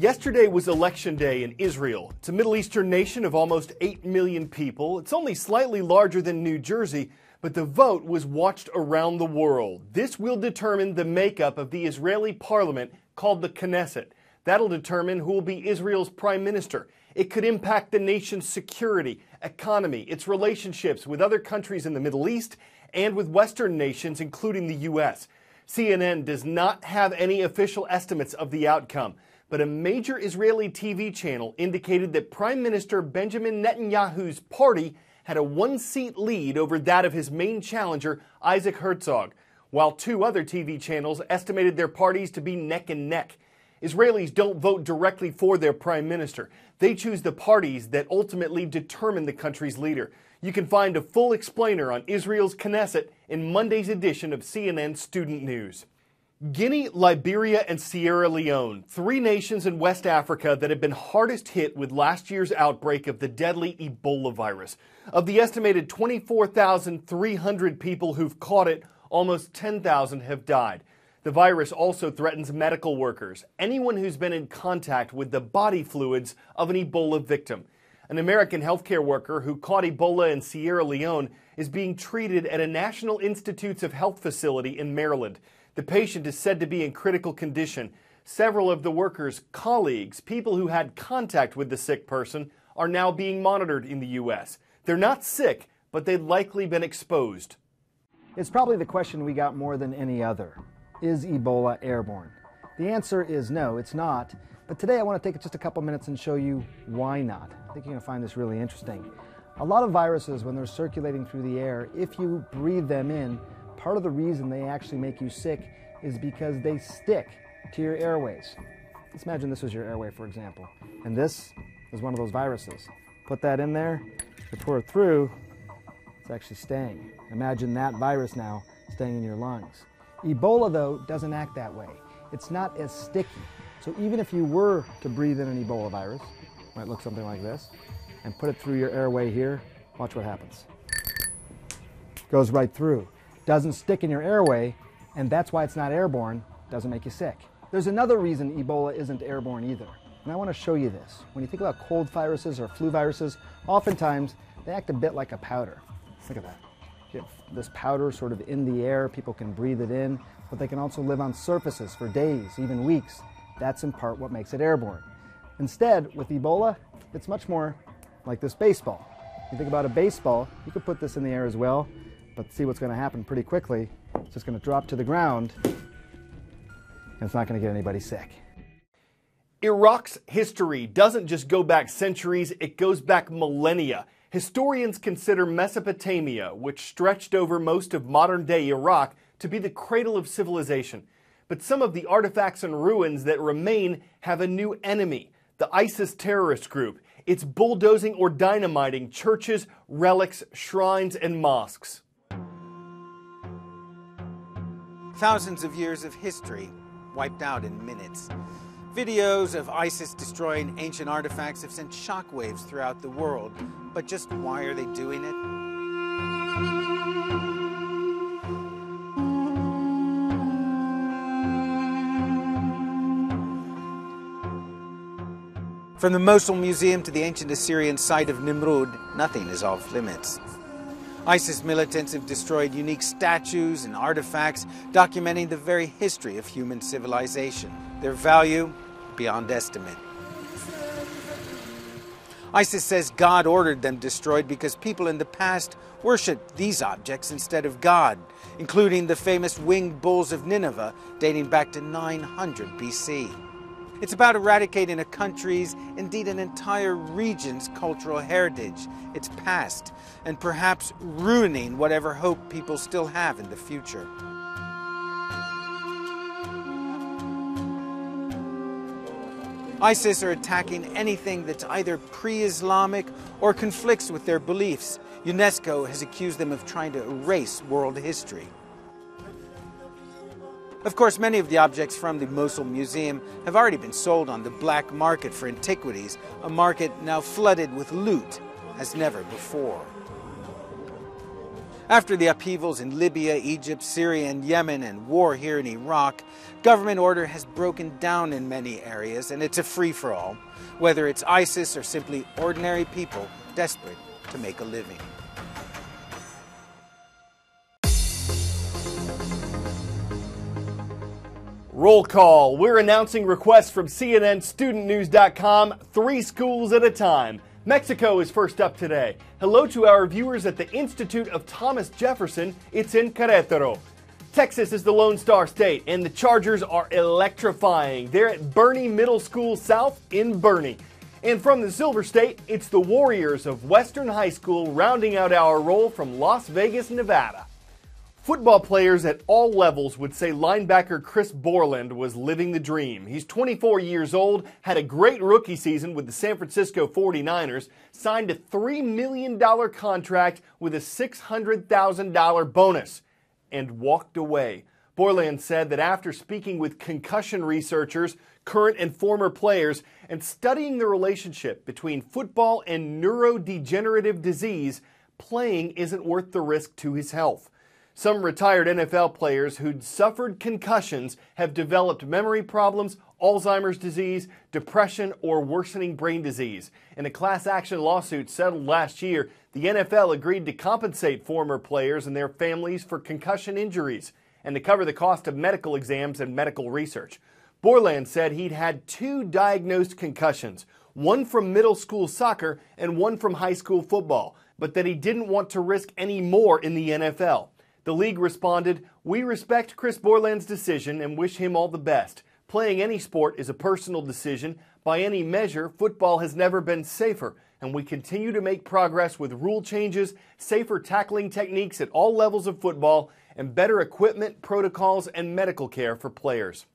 Yesterday was election day in Israel. It's a Middle Eastern nation of almost 8 million people. It's only slightly larger than New Jersey, but the vote was watched around the world. This will determine the makeup of the Israeli parliament called the Knesset. That'll determine who will be Israel's prime minister. It could impact the nation's security, economy, its relationships with other countries in the Middle East and with Western nations, including the U.S. CNN does not have any official estimates of the outcome, but a major Israeli TV channel indicated that Prime Minister Benjamin Netanyahu's party had a one-seat lead over that of his main challenger, Isaac Herzog, while two other TV channels estimated their parties to be neck and neck. Israelis don't vote directly for their prime minister. They choose the parties that ultimately determine the country's leader. You can find a full explainer on Israel's Knesset in Monday's edition of CNN Student News. Guinea, Liberia, and Sierra Leone, three nations in West Africa that have been hardest hit with last year's outbreak of the deadly Ebola virus. Of the estimated 24,300 people who've caught it, almost 10,000 have died. The virus also threatens medical workers, anyone who's been in contact with the body fluids of an Ebola victim. An American healthcare worker who caught Ebola in Sierra Leone is being treated at a National Institutes of Health facility in Maryland. The patient is said to be in critical condition. Several of the worker's colleagues, people who had contact with the sick person, are now being monitored in the U.S. They're not sick, but they've likely been exposed. It's probably the question we got more than any other. Is Ebola airborne? The answer is no, it's not. But today I want to take just a couple minutes and show you why not. I think you're going to find this really interesting. A lot of viruses, when they're circulating through the air, if you breathe them in, part of the reason they actually make you sick is because they stick to your airways. Let's imagine this was your airway, for example, and this is one of those viruses. Put that in there, you pour it through, it's actually staying. Imagine that virus now staying in your lungs. Ebola, though, doesn't act that way. It's not as sticky. So even if you were to breathe in an Ebola virus, it might look something like this, and put it through your airway here, watch what happens. Goes right through. Doesn't stick in your airway, and that's why it's not airborne, doesn't make you sick. There's another reason Ebola isn't airborne either, and I want to show you this. When you think about cold viruses or flu viruses, oftentimes they act a bit like a powder. Look at that. You have this powder sort of in the air, people can breathe it in, but they can also live on surfaces for days, even weeks. That's in part what makes it airborne. Instead, with Ebola, it's much more like this baseball. You think about a baseball, you could put this in the air as well, but see what's going to happen pretty quickly. It's just going to drop to the ground, and it's not going to get anybody sick. Iraq's history doesn't just go back centuries, it goes back millennia. Historians consider Mesopotamia, which stretched over most of modern-day Iraq, to be the cradle of civilization. But some of the artifacts and ruins that remain have a new enemy, the ISIS terrorist group. It's bulldozing or dynamiting churches, relics, shrines, and mosques. Thousands of years of history wiped out in minutes. Videos of ISIS destroying ancient artifacts have sent shockwaves throughout the world. But just why are they doing it? From the Mosul Museum to the ancient Assyrian site of Nimrud, nothing is off limits. ISIS militants have destroyed unique statues and artifacts documenting the very history of human civilization. Their value, beyond estimate. ISIS says God ordered them destroyed because people in the past worshipped these objects instead of God, including the famous winged bulls of Nineveh dating back to 900 BC. It's about eradicating a country's, indeed an entire region's cultural heritage, its past, and perhaps ruining whatever hope people still have in the future. ISIS are attacking anything that's either pre-Islamic or conflicts with their beliefs. UNESCO has accused them of trying to erase world history. Of course, many of the objects from the Mosul Museum have already been sold on the black market for antiquities, a market now flooded with loot as never before. After the upheavals in Libya, Egypt, Syria, and Yemen, and war here in Iraq, government order has broken down in many areas, and it's a free-for-all, whether it's ISIS or simply ordinary people desperate to make a living. Roll call. We're announcing requests from CNN, StudentNews.com, 3 schools at a time. Mexico is first up today. Hello to our viewers at the Institute of Thomas Jefferson. It's in Querétaro. Texas is the Lone Star State, and the Chargers are electrifying. They're at Boerne Middle School South in Boerne. And from the Silver State, it's the Warriors of Western High School rounding out our roll from Las Vegas, Nevada. Football players at all levels would say linebacker Chris Borland was living the dream. He's 24 years old, had a great rookie season with the San Francisco 49ers, signed a $3 million contract with a $600,000 bonus, and walked away. Borland said that after speaking with concussion researchers, current and former players, and studying the relationship between football and neurodegenerative disease, playing isn't worth the risk to his health. Some retired NFL players who'd suffered concussions have developed memory problems, Alzheimer's disease, depression, or worsening brain disease. In a class action lawsuit settled last year, the NFL agreed to compensate former players and their families for concussion injuries and to cover the cost of medical exams and medical research. Borland said he'd had 2 diagnosed concussions, one from middle school soccer and one from high school football, but that he didn't want to risk any more in the NFL. The league responded, "We respect Chris Borland's decision and wish him all the best. Playing any sport is a personal decision. By any measure, football has never been safer, and we continue to make progress with rule changes, safer tackling techniques at all levels of football, and better equipment, protocols, and medical care for players."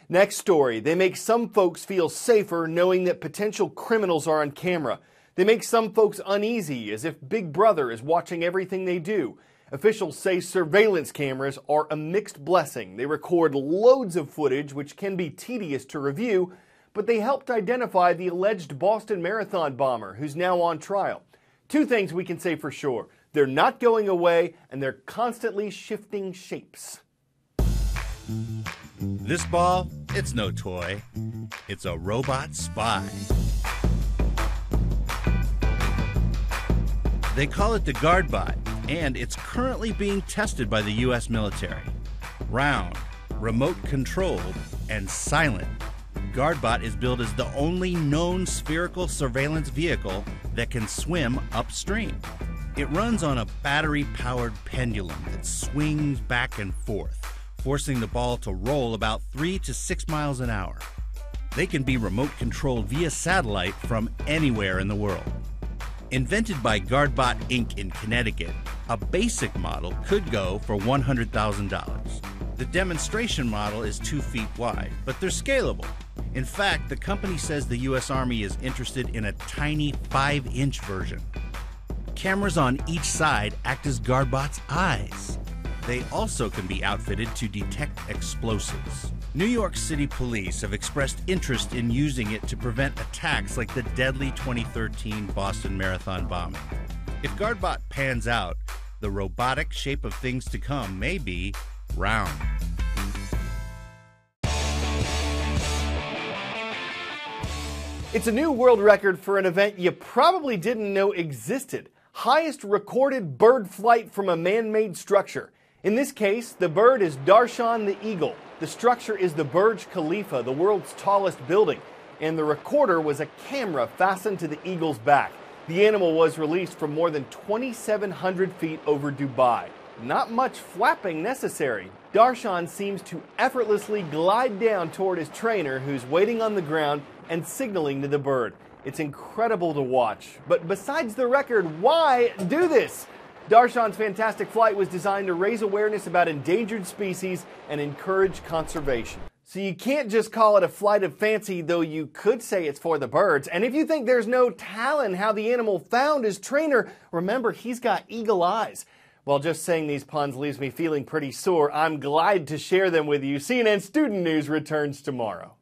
Next story. They make some folks feel safer knowing that potential criminals are on camera. They make some folks uneasy as if Big Brother is watching everything they do. Officials say surveillance cameras are a mixed blessing. They record loads of footage, which can be tedious to review, but they helped identify the alleged Boston Marathon bomber, who's now on trial. 2 things we can say for sure. They're not going away, and they're constantly shifting shapes. This ball, it's no toy. It's a robot spy. They call it the GuardBot, and it's currently being tested by the U.S. military. Round, remote-controlled, and silent, GuardBot is billed as the only known spherical surveillance vehicle that can swim upstream. It runs on a battery-powered pendulum that swings back and forth, forcing the ball to roll about 3 to 6 miles an hour. They can be remote-controlled via satellite from anywhere in the world. Invented by GuardBot Inc. in Connecticut, a basic model could go for $100,000. The demonstration model is 2 feet wide, but they're scalable. In fact, the company says the U.S. Army is interested in a tiny 5-inch version. Cameras on each side act as GuardBot's eyes. They also can be outfitted to detect explosives. New York City police have expressed interest in using it to prevent attacks like the deadly 2013 Boston Marathon bombing. If GuardBot pans out, the robotic shape of things to come may be round. It's a new world record for an event you probably didn't know existed. Highest recorded bird flight from a man-made structure. In this case, the bird is Darshan the eagle. The structure is the Burj Khalifa, the world's tallest building, and the recorder was a camera fastened to the eagle's back. The animal was released from more than 2,700 feet over Dubai. Not much flapping necessary. Darshan seems to effortlessly glide down toward his trainer, who's waiting on the ground and signaling to the bird. It's incredible to watch. But besides the record, why do this? Darshan's fantastic flight was designed to raise awareness about endangered species and encourage conservation. So you can't just call it a flight of fancy, though you could say it's for the birds. And if you think there's no telling how the animal found his trainer, remember he's got eagle eyes. While just saying these puns leaves me feeling pretty sore, I'm glad to share them with you. CNN Student News returns tomorrow.